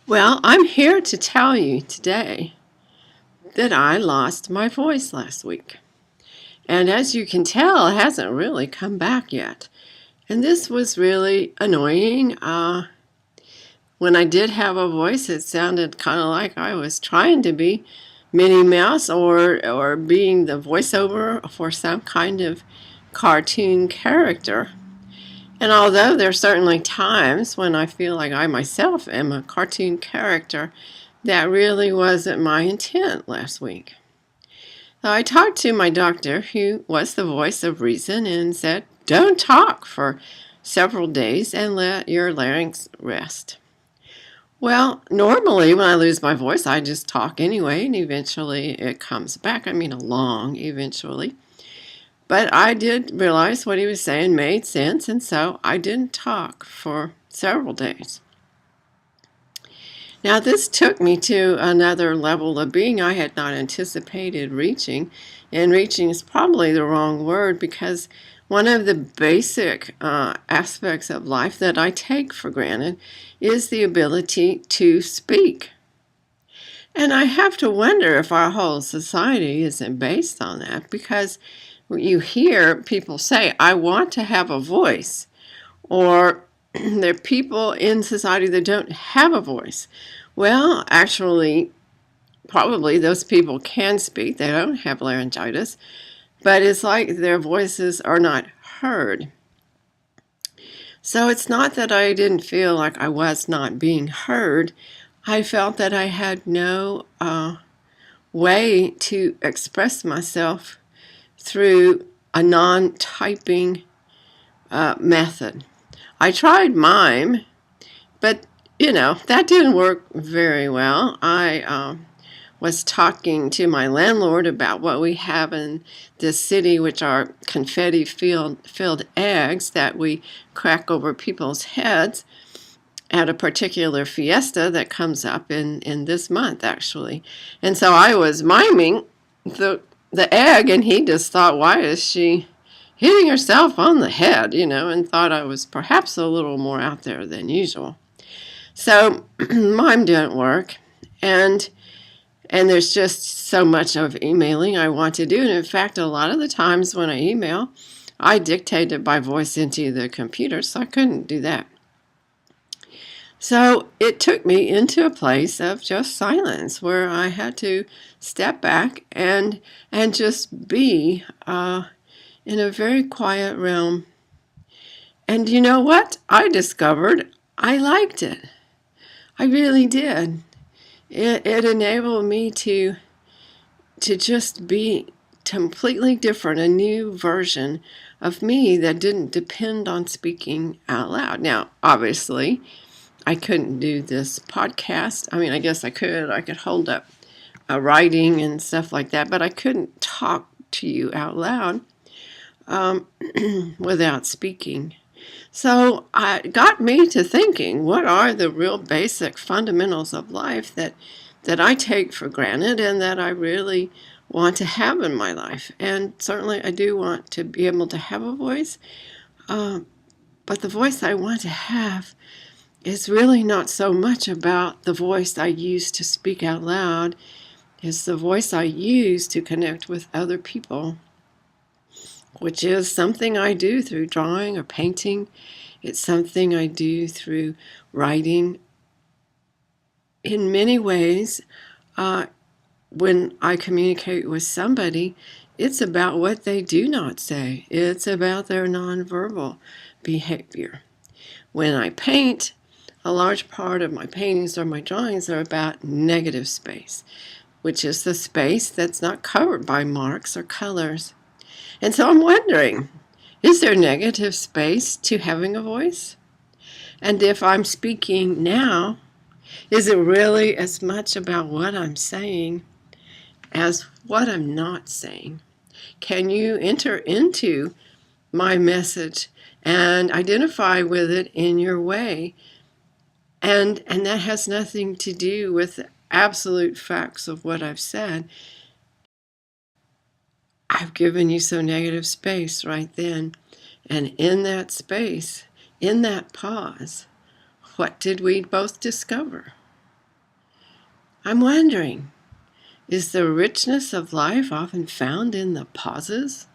Well, I'm here to tell you today that I lost my voice last week. And as you can tell, it hasn't really come back yet. And this was really annoying. When I did have a voice, it sounded kind of like I was trying to be Minnie Mouse or being the voiceover for some kind of cartoon character. And although there are certainly times when I feel like I myself am a cartoon character, that really wasn't my intent last week. So I talked to my doctor, who was the voice of reason, and said, don't talk for several days and let your larynx rest. Well, normally when I lose my voice, I just talk anyway, and eventually it comes back. I mean, along eventually. But I did realize what he was saying made sense, and so I didn't talk for several days. Now, this took me to another level of being I had not anticipated reaching, and reaching is probably the wrong word because one of the basic aspects of life that I take for granted is the ability to speak. And I have to wonder if our whole society isn't based on that because you hear people say, I want to have a voice, or there are people in society that don't have a voice. Well, actually, probably those people can speak. They don't have laryngitis, but it's like their voices are not heard. So it's not that I didn't feel like I was not being heard. I felt that I had no way to express myself through a non-typing method. I tried mime, but that didn't work very well. I was talking to my landlord about what we have in this city, which are confetti-filled eggs that we crack over people's heads at a particular fiesta that comes up in this month, actually. And so I was miming the egg, and he just thought, why is she hitting herself on the head, and thought I was perhaps a little more out there than usual. So mime didn't work, and there's just so much of emailing I want to do. And in fact, a lot of the times when I email, I dictate it by voice into the computer, so I couldn't do that. So it took me into a place of just silence where I had to step back and just be in a very quiet realm. And you know what? I discovered I liked it. I really did. It enabled me to just be completely different, a new version of me that didn't depend on speaking out loud. Now, obviously, I couldn't do this podcast. I mean, I guess I could. I could hold up writing and stuff like that, but I couldn't talk to you out loud without speaking. So it got me to thinking, what are the real basic fundamentals of life that I take for granted and that I really want to have in my life? And certainly I do want to be able to have a voice, but the voice I want to have is really not so much about the voice I use to speak out loud. It's the voice I use to connect with other people, which is something I do through drawing or painting. It's something I do through writing. In many ways, when I communicate with somebody, it's about what they do not say. It's about their nonverbal behavior. When I paint, a large part of my paintings or my drawings are about negative space, which is the space that's not covered by marks or colors. And so I'm wondering, is there negative space to having a voice? And if I'm speaking now, is it really as much about what I'm saying as what I'm not saying? Can you enter into my message and identify with it in your way? And that has nothing to do with the absolute facts of what I've said. I've given you some negative space right then. And in that space, in that pause, what did we both discover? I'm wondering, is the richness of life often found in the pauses?